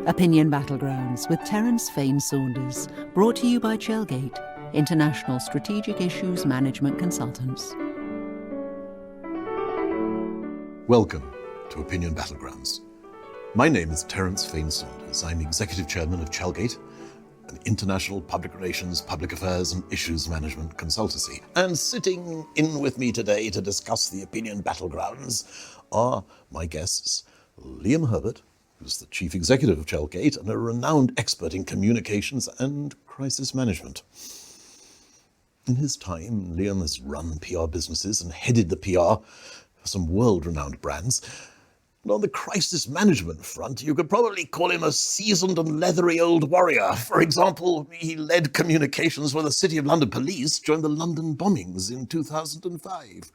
Opinion Battlegrounds with Terence Fane-Saunders, brought to you by Chelgate, International Strategic Issues Management Consultants. Welcome to Opinion Battlegrounds. My name is Terence Fane-Saunders. I'm Executive Chairman of Chelgate, an international public relations, public affairs and issues management consultancy. And sitting in with me today to discuss the Opinion Battlegrounds are my guests, Liam Herbert, who's the Chief Executive of Chelgate and a renowned expert in communications and crisis management. In his time, Liam has run PR businesses and headed the PR for some world-renowned brands. And on the crisis management front, you could probably call him a seasoned and leathery old warrior. For example, he led communications for the City of London Police during the London bombings in 2005.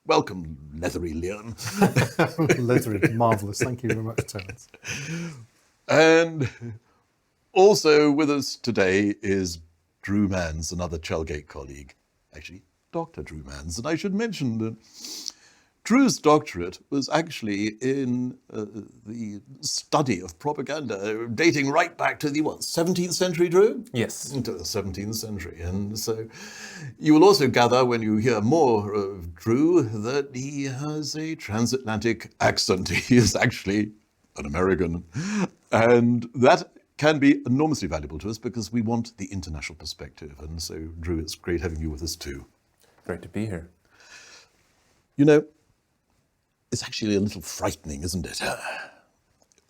Welcome, leathery Liam. Leathery, marvellous. Thank you very much, Terence. And also with us today is Drew Manns, another Chelgate colleague. Actually, Dr. Drew Manns. And I should mention that Drew's doctorate was actually in the study of propaganda, dating right back to the, 17th century, Drew? Yes. Into the 17th century. And so you will also gather when you hear more of Drew that he has a transatlantic accent. He is actually an American. And that can be enormously valuable to us because we want the international perspective. And so, Drew, it's great having you with us too. Great to be here. You know, it's actually a little frightening, isn't it?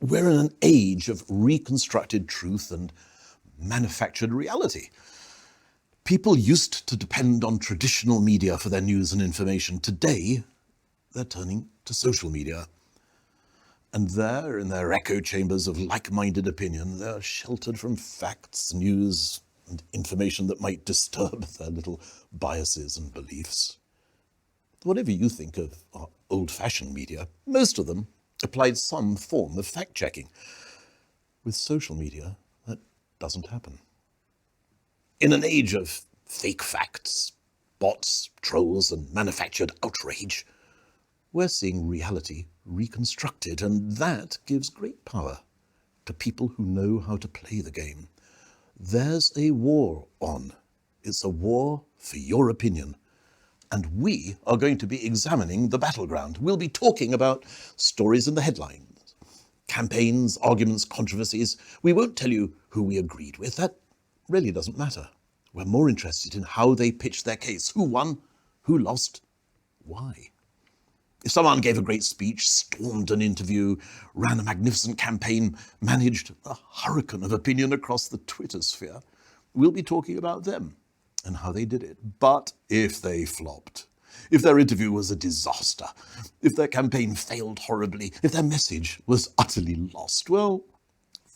We're in an age of reconstructed truth and manufactured reality. People used to depend on traditional media for their news and information. Today, they're turning to social media. And there, in their echo chambers of like-minded opinion, they're sheltered from facts, news, and information that might disturb their little biases and beliefs. Whatever you think of our old-fashioned media, most of them applied some form of fact-checking. With social media, that doesn't happen. In an age of fake facts, bots, trolls, and manufactured outrage, we're seeing reality reconstructed, and that gives great power to people who know how to play the game. There's a war on. It's a war for your opinion. And we are going to be examining the battleground. We'll be talking about stories in the headlines, campaigns, arguments, controversies. We won't tell you who we agreed with. That really doesn't matter. We're more interested in how they pitched their case. Who won? Who lost? Why? If someone gave a great speech, stormed an interview, ran a magnificent campaign, managed a hurricane of opinion across the Twitter sphere, we'll be talking about them and how they did it. But if they flopped, if their interview was a disaster, if their campaign failed horribly, if their message was utterly lost, well,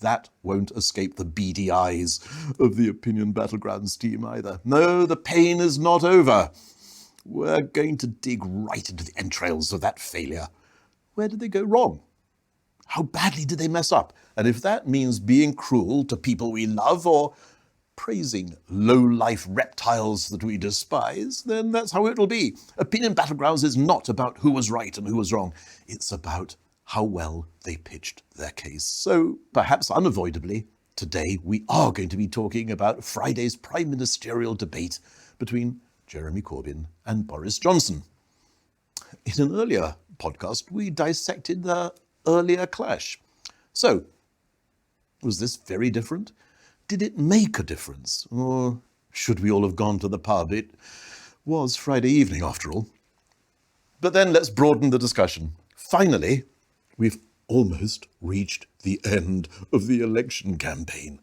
that won't escape the beady eyes of the Opinion Battlegrounds team either. No, the pain is not over. We're going to dig right into the entrails of that failure. Where did they go wrong? How badly did they mess up? And if that means being cruel to people we love or praising low-life reptiles that we despise, then that's how it'll be. Opinion Battlegrounds is not about who was right and who was wrong. It's about how well they pitched their case. So, perhaps unavoidably, today we are going to be talking about Friday's prime ministerial debate between Jeremy Corbyn and Boris Johnson. In an earlier podcast, we dissected the earlier clash. So, was this very different? Did it make a difference? Or should we all have gone to the pub? It was Friday evening, after all. But then let's broaden the discussion. Finally, we've almost reached the end of the election campaign.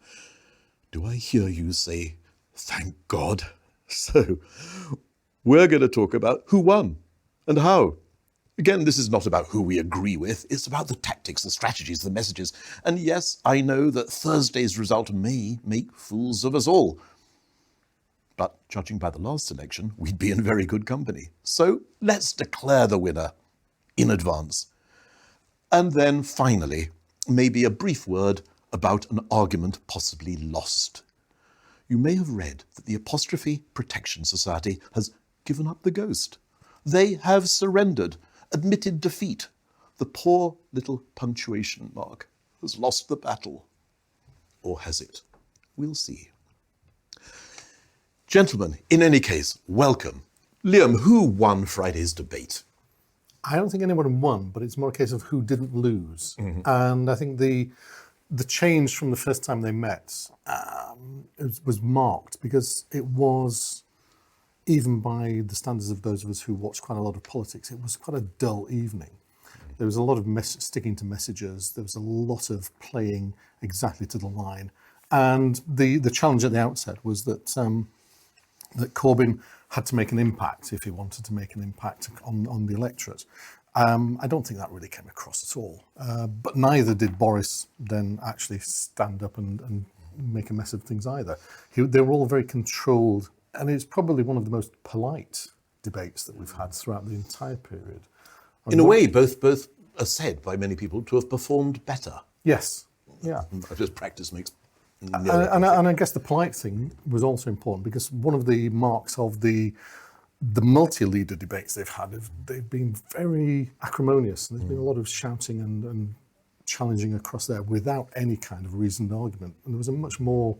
Do I hear you say, thank God? So, we're going to talk about who won and how. Again, this is not about who we agree with. It's about the tactics, the strategies, the messages. And yes, I know that Thursday's result may make fools of us all. But judging by the last election, we'd be in very good company. So let's declare the winner in advance. And then finally, maybe a brief word about an argument possibly lost. You may have read that the Apostrophe Protection Society has given up the ghost. They have surrendered, admitted defeat. The poor little punctuation mark. has lost the battle. Or has it? We'll see. Gentlemen, in any case, welcome. Liam, who won Friday's debate? I don't think anyone won, but it's more a case of who didn't lose. And I think the change from the first time they met was marked, because it was, even by the standards of those of us who watched quite a lot of politics, it was quite a dull evening. There was a lot of sticking to messages. There was a lot of playing exactly to the line. And the challenge at the outset was that that Corbyn had to make an impact if he wanted to make an impact on the electorate. I don't think that really came across at all. But neither did Boris then actually stand up and make a mess of things either. They were all very controlled, and it's probably one of the most polite debates that we've had throughout the entire period. In a way, both are said by many people to have performed better. Yes, yeah. Just practice makes... And I guess the polite thing was also important, because one of the marks of the multi-leader debates they've been very acrimonious. There's been a lot of shouting and challenging across there without any kind of reasoned argument. And there was a much more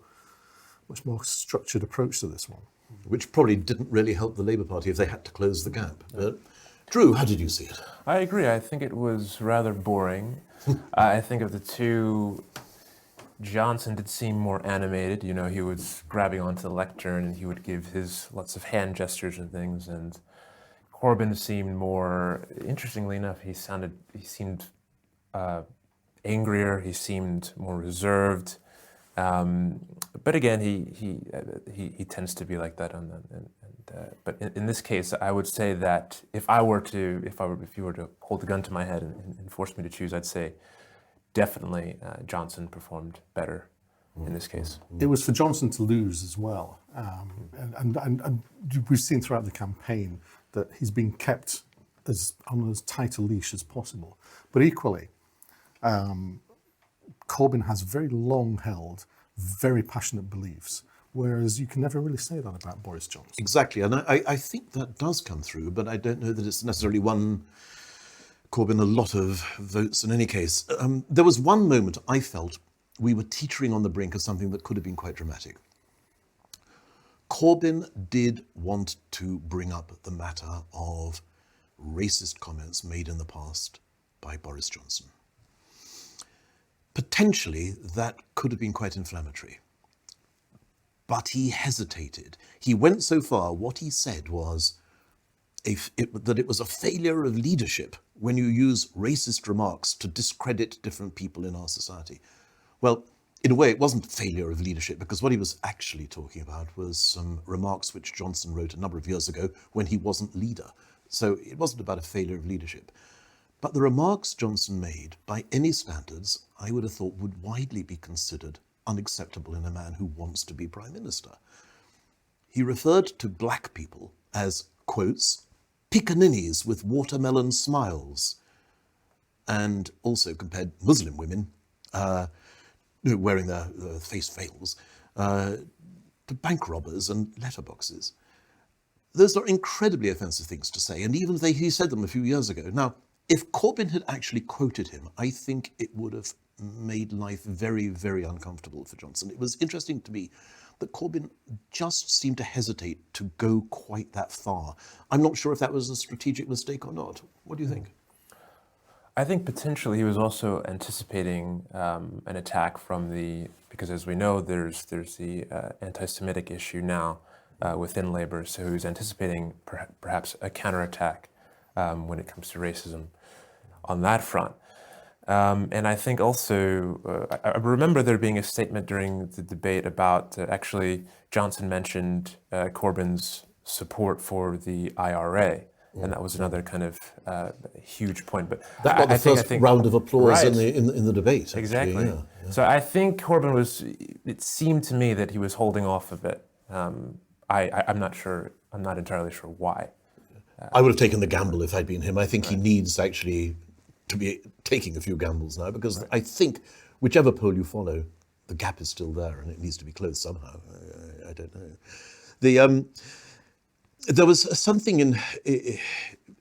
structured approach to this one. Which probably didn't really help the Labour Party if they had to close the gap. But Drew, how did you see it? I agree. I think it was rather boring. I think of the two, Johnson did seem more animated. You know, he was grabbing onto the lectern and he would give his lots of hand gestures and things. And Corbyn seemed more, interestingly enough, he seemed angrier. He seemed more reserved. But again, he tends to be like that. But in this case, I would say that if you were to hold the gun to my head and force me to choose, I'd say definitely Johnson performed better in this case. It was for Johnson to lose as well, and we've seen throughout the campaign that he's been kept on as tight a leash as possible. But equally, Corbyn has very long-held, very passionate beliefs, whereas you can never really say that about Boris Johnson. Exactly, and I think that does come through, but I don't know that it's necessarily won Corbyn a lot of votes in any case. There was one moment I felt we were teetering on the brink of something that could have been quite dramatic. Corbyn did want to bring up the matter of racist comments made in the past by Boris Johnson. Potentially, that could have been quite inflammatory. But he hesitated. He went so far, what he said was that it was a failure of leadership when you use racist remarks to discredit different people in our society. Well, in a way, it wasn't failure of leadership, because what he was actually talking about was some remarks which Johnson wrote a number of years ago when he wasn't leader. So it wasn't about a failure of leadership. But the remarks Johnson made, by any standards, I would have thought would widely be considered unacceptable in a man who wants to be Prime Minister. He referred to black people as, quotes, pickaninnies with watermelon smiles, and also compared Muslim women wearing their face veils to bank robbers and letterboxes. Those are incredibly offensive things to say, and even he said them a few years ago. Now, if Corbyn had actually quoted him, I think it would have made life very, very uncomfortable for Johnson. It was interesting to me that Corbyn just seemed to hesitate to go quite that far. I'm not sure if that was a strategic mistake or not. What do you think? I think potentially he was also anticipating an attack because as we know, there's the anti-Semitic issue now within Labour, so he was anticipating perhaps a counterattack when it comes to racism on that front. And I think also, I remember there being a statement during the debate about actually Johnson mentioned Corbyn's support for the IRA. And that was another kind of huge point. But that got the first round of applause right. in the debate. Actually. Exactly. Yeah. So I think Corbyn it seemed to me that he was holding off a bit. I'm not sure, I'm not entirely sure why. I would have taken the gamble if I'd been him. I think he needs actually to be taking a few gambles now, because I think whichever poll you follow, the gap is still there and it needs to be closed somehow. I don't know. There was something in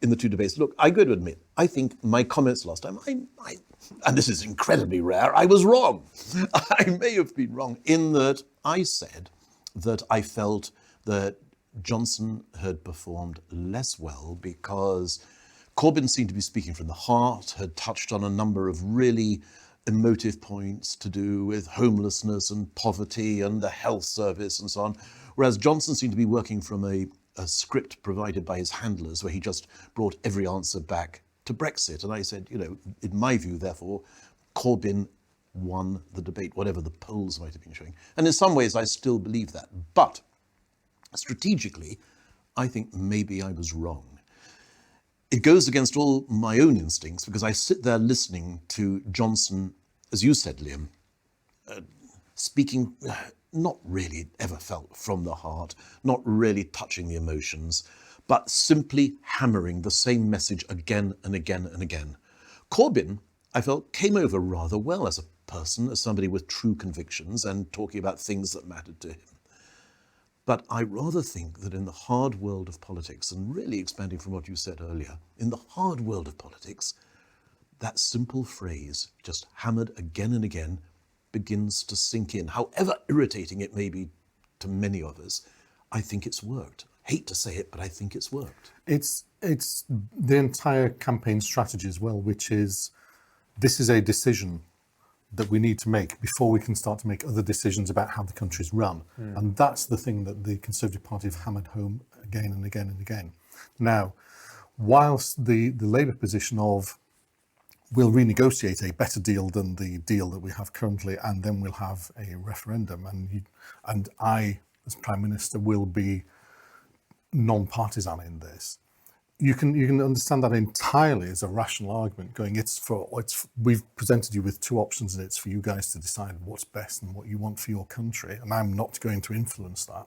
the two debates. Look, I got to admit, I think my comments last time, and this is incredibly rare, I was wrong. I may have been wrong in that I said that I felt that Johnson had performed less well because Corbyn seemed to be speaking from the heart, had touched on a number of really emotive points to do with homelessness and poverty and the health service and so on, whereas Johnson seemed to be working from a script provided by his handlers where he just brought every answer back to Brexit. And I said, in my view, therefore, Corbyn won the debate, whatever the polls might have been showing. And in some ways, I still believe that. But strategically, I think maybe I was wrong. It goes against all my own instincts because I sit there listening to Johnson, as you said, Liam, speaking not really ever felt from the heart, not really touching the emotions, but simply hammering the same message again and again and again. Corbyn, I felt, came over rather well as a person, as somebody with true convictions and talking about things that mattered to him. But I rather think that in the hard world of politics, and really expanding from what you said earlier, in the hard world of politics, that simple phrase, just hammered again and again, begins to sink in. However irritating it may be to many of us, I think it's worked. Hate to say it, but I think it's worked. It's the entire campaign strategy as well, which is, this is a decision that we need to make before we can start to make other decisions about how the country's run. And that's the thing that the Conservative Party have hammered home again and again and again. Now, whilst the Labour position of we'll renegotiate a better deal than the deal that we have currently, and then we'll have a referendum, and I, as Prime Minister, will be non-partisan in this. You can understand that entirely as a rational argument going, we've presented you with two options and it's for you guys to decide what's best and what you want for your country, and I'm not going to influence that.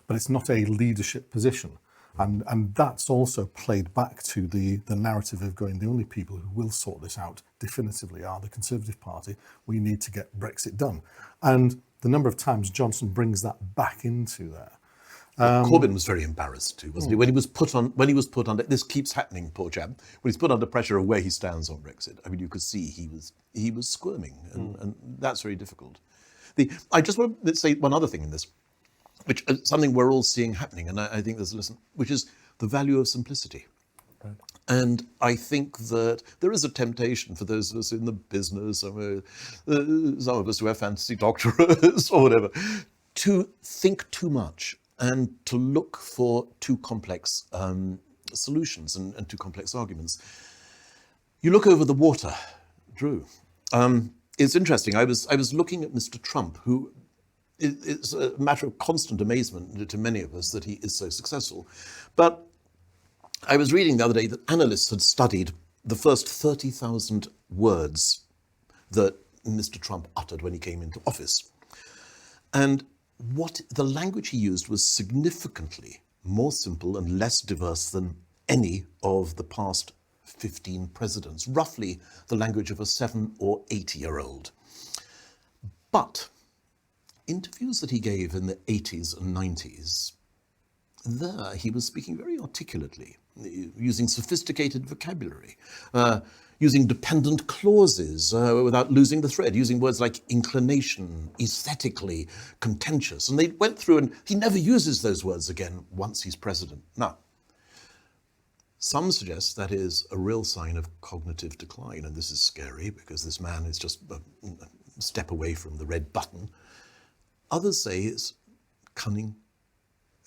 But it's not a leadership position. And that's also played back to the narrative of going, the only people who will sort this out definitively are the Conservative Party. We need to get Brexit done. And the number of times Johnson brings that back into there. Corbyn was very embarrassed too, wasn't he? When he was put under, this keeps happening, poor chap, when he's put under pressure of where he stands on Brexit. I mean, you could see he was squirming, and that's very difficult. I just want to say one other thing in this, which is something we're all seeing happening, and I think there's a lesson, which is the value of simplicity. Right. And I think that there is a temptation for those of us in the business, some of us who have fantasy doctorates or whatever, to think too much and to look for too complex solutions and too complex arguments. You look over the water, Drew. It's interesting. I was looking at Mr. Trump, who it's a matter of constant amazement to many of us that he is so successful. But I was reading the other day that analysts had studied the first 30,000 words that Mr. Trump uttered when he came into office. And what the language he used was significantly more simple and less diverse than any of the past 15 presidents, roughly the language of a 7 or 8-year-old. But interviews that he gave in the 80s and 90s, there he was speaking very articulately, using sophisticated vocabulary, using dependent clauses without losing the thread, using words like inclination, aesthetically, contentious. And they went through, and he never uses those words again once he's president. Now, some suggest that is a real sign of cognitive decline, and this is scary because this man is just a step away from the red button. Others say it's cunning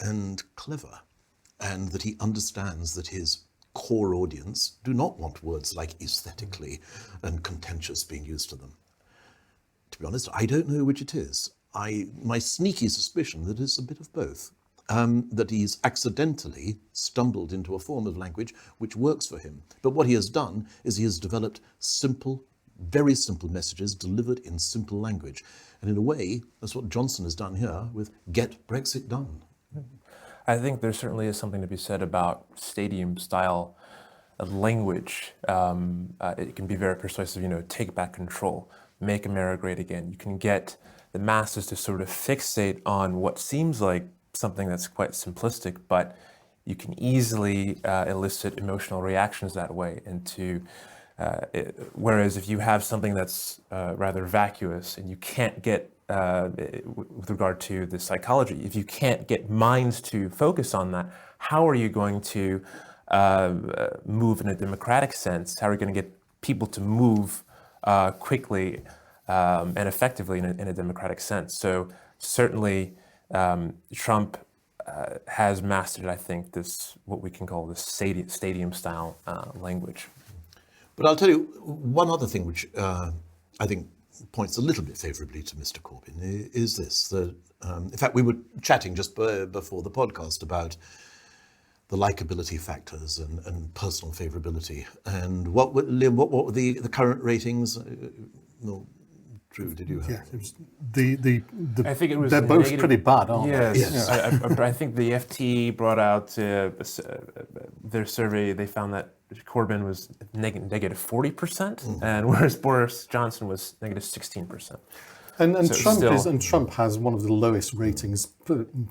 and clever, and that he understands that his core audience do not want words like aesthetically and contentious being used to them. To be honest, I don't know which it is. My sneaky suspicion that it's a bit of both, that he's accidentally stumbled into a form of language which works for him. But what he has done is he has developed simple, very simple messages delivered in simple language. And in a way, that's what Johnson has done here with Get Brexit Done. I think there certainly is something to be said about stadium-style language. It can be very persuasive, take back control, make America great again. You can get the masses to sort of fixate on what seems like something that's quite simplistic, but you can easily elicit emotional reactions that way, and to Whereas if you have something that's rather vacuous and you can't get, with regard to the psychology, if you can't get minds to focus on that, how are you going to move in a democratic sense? How are you going to get people to move quickly and effectively in a democratic sense? So certainly Trump has mastered, I think, this, what we can call this stadium-style language. But I'll tell you one other thing which I think points a little bit favourably to Mr. Corbyn is this, that in fact we were chatting just before the podcast about the likability factors and personal favourability, and what were the current ratings? No, Drew, did you have? Yeah, it was the I think it was they're both negative- pretty bad, aren't Yes, they? yes. I think the FT brought out their survey. They found that Corbyn was negative 40%, and whereas Boris Johnson was negative 16%. And So Trump has one of the lowest ratings,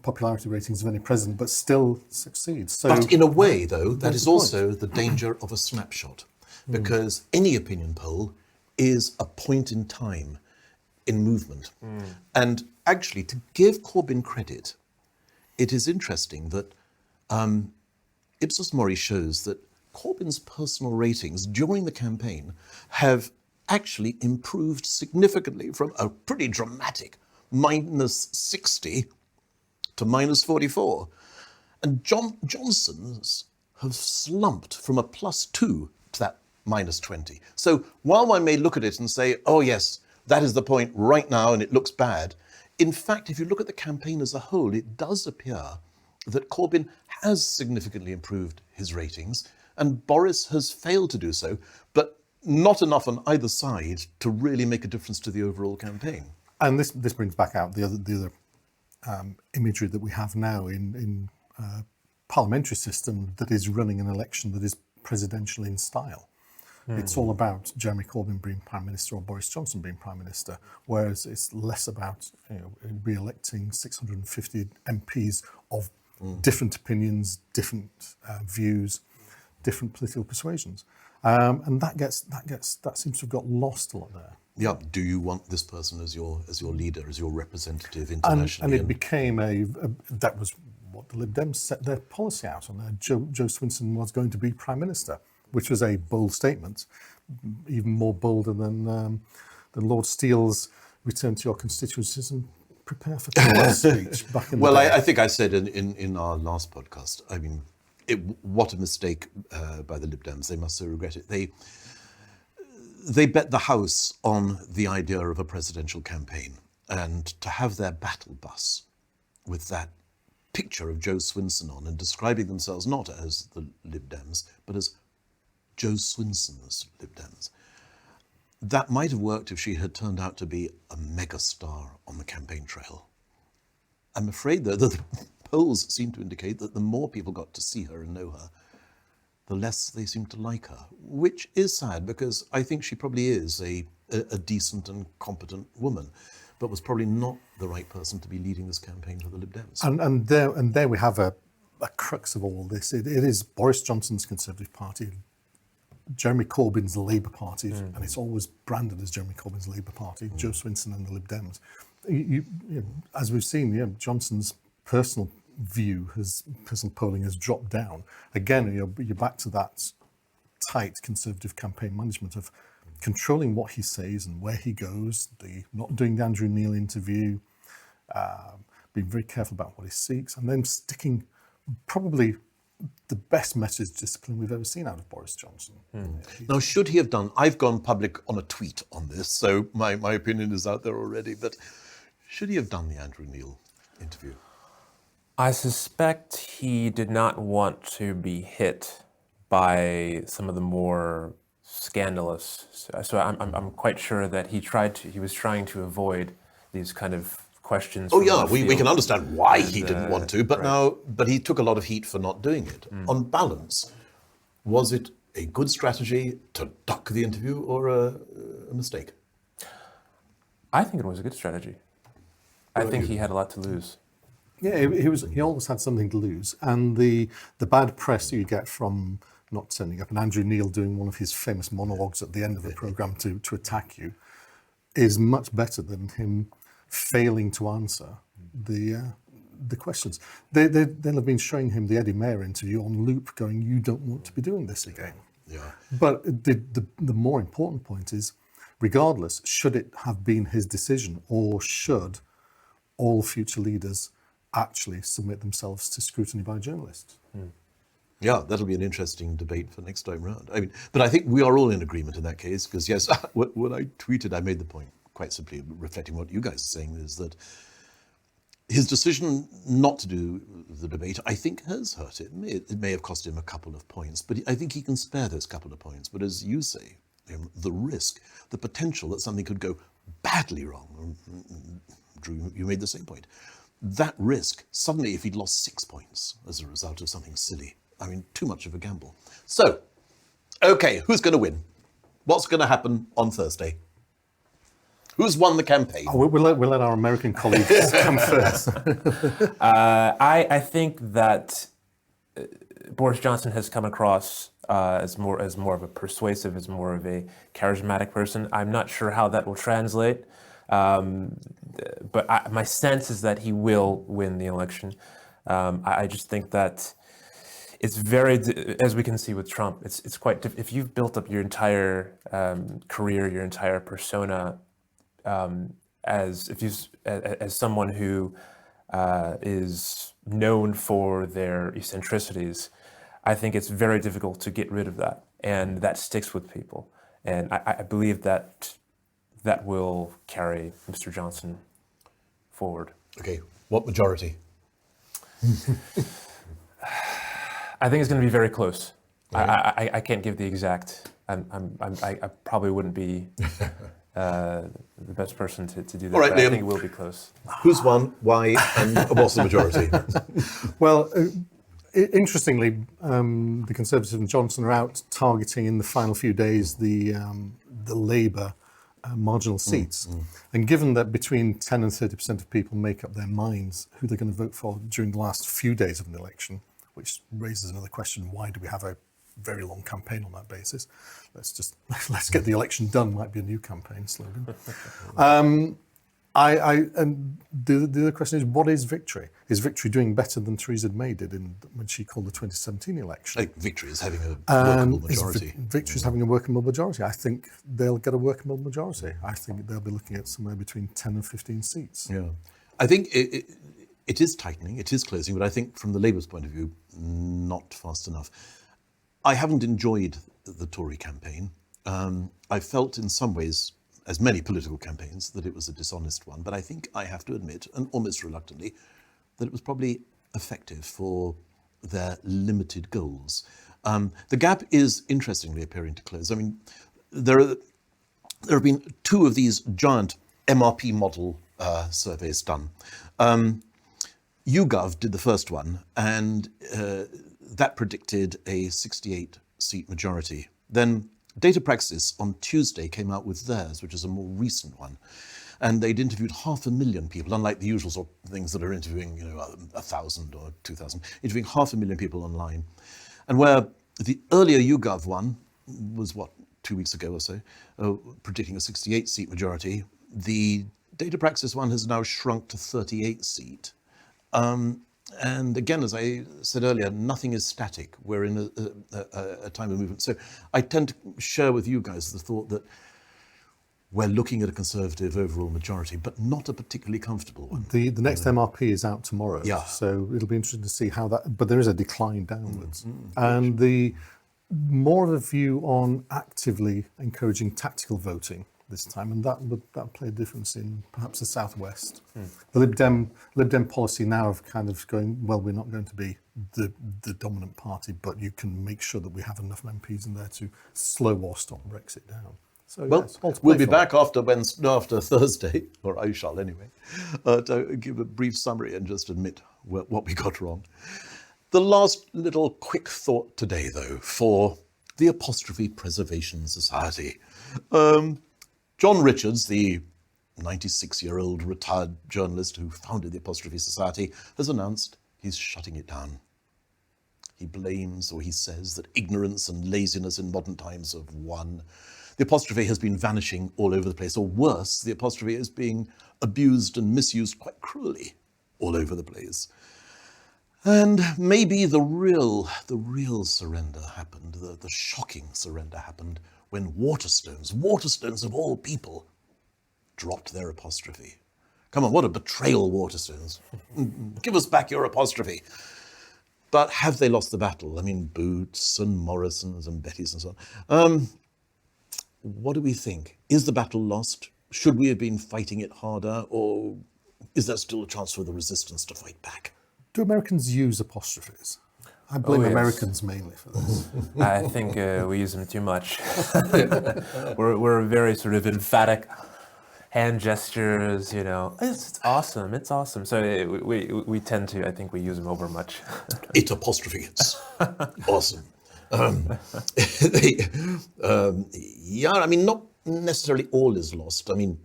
popularity ratings of any president, but still succeeds. So, But in a way, though, that That's is the point. also the danger of a snapshot, because any opinion poll is a point in time in movement. And actually, to give Corbyn credit, it is interesting that Ipsos Mori shows that Corbyn's personal ratings during the campaign have actually improved significantly from a pretty dramatic minus 60 to minus 44. And Johnson's have slumped from a plus 2 to that minus 20. So while one may look at it and say, oh yes, that is the point right now and it looks bad, in fact, if you look at the campaign as a whole, it does appear that Corbyn has significantly improved his ratings, and Boris has failed to do so, but not enough on either side to really make a difference to the overall campaign. and this brings back out the other imagery that we have now in parliamentary system that is running an election that is presidential in style. It's all about Jeremy Corbyn being Prime Minister or Boris Johnson being Prime Minister, whereas it's less about re-electing 650 MPs of different opinions, different views, different political persuasions, and that seems to have got lost a lot there. Yeah, do you want this person as your leader, as your representative And internationally? it became that was what the Lib Dems set their policy out on. Joe Swinson was going to be Prime Minister, which was a bold statement, even more bolder than Lord Steele's return to your constituencies and prepare for Tower speech back in the Well, day. I think I said in our last podcast, I mean, what a mistake by the Lib Dems. They must so regret it. They bet the house on the idea of a presidential campaign, and to have their battle bus with that picture of Joe Swinson on and describing themselves not as the Lib Dems, but as Joe Swinson's Lib Dems. That might have worked if she had turned out to be a megastar on the campaign trail. I'm afraid, though, that the polls seem to indicate that the more people got to see her and know her, the less they seem to like her, which is sad because I think she probably is a decent and competent woman, but was probably not the right person to be leading this campaign for the Lib Dems. And there we have a crux of all this. It is Boris Johnson's Conservative Party, Jeremy Corbyn's Labour Party, and it's always branded as Jeremy Corbyn's Labour Party, Joe Swinson and the Lib Dems. As we've seen, Johnson's personal polling has dropped down. Again, you're back to that tight Conservative campaign management of controlling what he says and where he goes, not doing the Andrew Neil interview, being very careful about what he seeks, and then sticking probably the best message discipline we've ever seen out of Boris Johnson. Now, should he have done, I've gone public on a tweet on this, so my opinion is out there already, but should he have done the Andrew Neil interview? I suspect he did not want to be hit by some of the more scandalous. So I'm quite sure that he was trying to avoid these kind of questions. Oh from yeah, left we field. can understand why he And, didn't want to, but right. but he took a lot of heat for not doing it. On balance, was it a good strategy to duck the interview or a mistake? I think it was a good strategy. I think he had a lot to lose. Yeah, he always had something to lose, and the bad press you get from not turning up, and Andrew Neil doing one of his famous monologues at the end of the programme to attack you, is much better than him failing to answer the questions. They'll have been showing him the Eddie Mayer interview on loop going, you don't want to be doing this again. Yeah. But the more important point is, regardless, should it have been his decision, or should all future leaders actually submit themselves to scrutiny by journalists? Yeah, that'll be an interesting debate for next time round. I mean, but I think we are all in agreement in that case, because yes, when I tweeted, I made the point, quite simply reflecting what you guys are saying, is that his decision not to do the debate, I think, has hurt him. It may have cost him a couple of points, but I think he can spare those couple of points. But as you say, the risk, the potential that something could go badly wrong, Drew, you made the same point. That risk, suddenly if he'd lost 6 points as a result of something silly, I mean, too much of a gamble. So, okay, who's going to win? What's going to happen on Thursday? Who's won the campaign? Oh, we'll let our American colleagues come first. I think that Boris Johnson has come across as more of a persuasive, as more of a charismatic person. I'm not sure how that will translate, but my sense is that he will win the election. I just think that it's very, as we can see with Trump, it's quite if you've built up your entire career, your entire persona, as someone who is known for their eccentricities, I think it's very difficult to get rid of that, and that sticks with people. And I believe that will carry Mr. Johnson forward. Okay, what majority? I think it's going to be very close. Right. I can't give the exact. I probably wouldn't be the best person to do that. All right, but I Liam. think it will be close. Who's won, why, and what's the majority? Well, interestingly, the Conservatives and Johnson are out targeting in the final few days the Labour marginal seats. And given that between 10 and 30% of people make up their minds who they're going to vote for during the last few days of an election, which raises another question, why do we have a very long campaign on that basis? Let's get the election done might be a new campaign slogan. And the other question is, what is victory? Is victory doing better than Theresa May did when she called the 2017 election? I think victory is having a workable majority. Victory is having a workable majority. I think they'll get a workable majority. I think they'll be looking at somewhere between 10 and 15 seats. Yeah, I think it is tightening, it is closing, but I think from the Labour's point of view, not fast enough. I haven't enjoyed the Tory campaign. I felt in some ways, as many political campaigns, that it was a dishonest one, but I think I have to admit, and almost reluctantly, that it was probably effective for their limited goals. The gap is interestingly appearing to close. I mean, there have been 2 of these giant MRP model surveys done. YouGov did the first one, and that predicted a 68-seat majority. Then Data Praxis on Tuesday came out with theirs, which is a more recent one. And they'd interviewed 500,000 people, unlike the usual sort of things that are interviewing, 1,000 or 2,000, interviewing 500,000 people online. And where the earlier YouGov one was, 2 weeks ago or so, predicting a 68-seat majority, the Data Praxis one has now shrunk to 38-seat. And again, as I said earlier, nothing is static. We're in a time of movement. So I tend to share with you guys the thought that we're looking at a Conservative overall majority, but not a particularly comfortable one. The next MRP is out tomorrow, Yeah. so it'll be interesting to see how that, but there is a decline downwards. And the more of a view on actively encouraging tactical voting this time, and that play a difference in perhaps the southwest. The Lib Dem policy now of kind of going, well, we're not going to be the dominant party, but you can make sure that we have enough MPs in there to slow or stop Brexit down. So Well, yes, all to we'll play be for. back after Thursday, or I shall anyway, to give a brief summary and just admit what we got wrong. The last little quick thought today, though, for the Apostrophe Preservation Society. John Richards, the 96-year-old retired journalist who founded the Apostrophe Society, has announced he's shutting it down. He blames, or he says, that ignorance and laziness in modern times have won. The apostrophe has been vanishing all over the place, or worse, the apostrophe is being abused and misused quite cruelly all over the place. And maybe the real surrender happened, the shocking surrender happened when Waterstones of all people, dropped their apostrophe. Come on, what a betrayal, Waterstones. Give us back your apostrophe. But have they lost the battle? I mean, Boots and Morrisons and Bettys and so on. What do we think? Is the battle lost? Should we have been fighting it harder? Or is there still a chance for the resistance to fight back? Do Americans use apostrophes? I blame Americans mainly for this. I think we use them too much. we're very sort of emphatic, hand gestures, you know. It's awesome, it's awesome. So we tend to, I think we use them over much. It apostrophe, it's awesome. Yeah, I mean, not necessarily all is lost. I mean,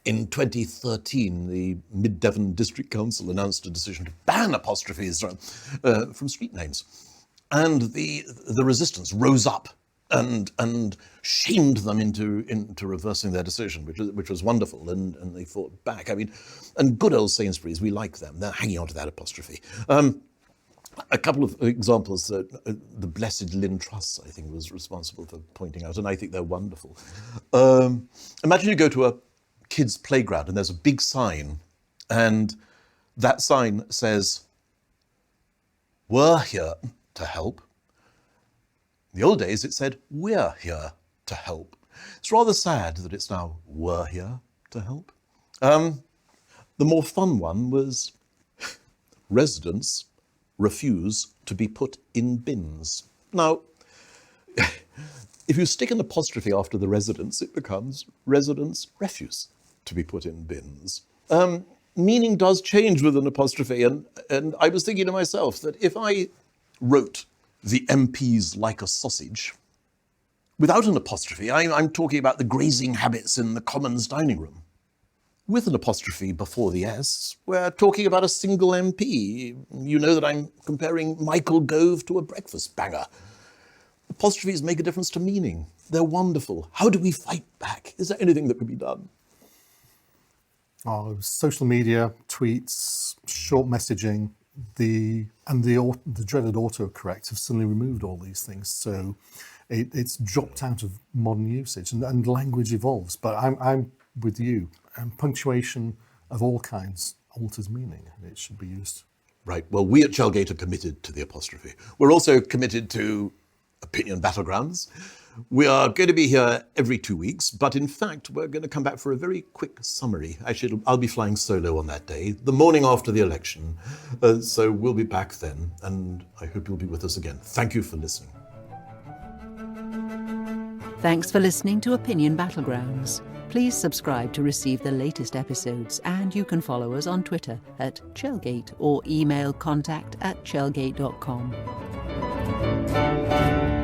in 2013, the Mid-Devon District Council announced a decision to ban apostrophes from street names. And the resistance rose up and shamed them into reversing their decision, which was wonderful, and they fought back. I mean, and good old Sainsbury's, we like them. They're hanging on to that apostrophe. A couple of examples that the Blessed Lynn Truss, I think, was responsible for pointing out, and I think they're wonderful. Imagine you go to a kid's playground and there's a big sign, and that sign says, "We're here to help." In the old days it said, "We're here to help." It's rather sad that it's now, "We're here to help." The more fun one was, "Residents refuse to be put in bins." Now, if you stick an apostrophe after the residents, it becomes "residents refuse to be put in bins." Meaning does change with an apostrophe, and I was thinking to myself that if I wrote "the MPs like a sausage" without an apostrophe, I'm talking about the grazing habits in the Commons dining room. With an apostrophe before the S, we're talking about a single MP. You know that I'm comparing Michael Gove to a breakfast banger. Apostrophes make a difference to meaning. They're wonderful. How do we fight back? Is there anything that can be done? Oh, social media, tweets, short messaging, the dreaded autocorrect have suddenly removed all these things. So it's dropped out of modern usage, and language evolves. But I'm with you. Punctuation of all kinds alters meaning. It should be used. Right. Well, we at Chelgate are committed to the apostrophe. We're also committed to Opinion Battlegrounds. We are going to be here every 2 weeks, but in fact, we're going to come back for a very quick summary. Actually, I'll be flying solo on that day, the morning after the election. So we'll be back then, and I hope you'll be with us again. Thank you for listening. Thanks for listening to Opinion Battlegrounds. Please subscribe to receive the latest episodes, and you can follow us on Twitter at Chelgate or email contact@chelgate.com.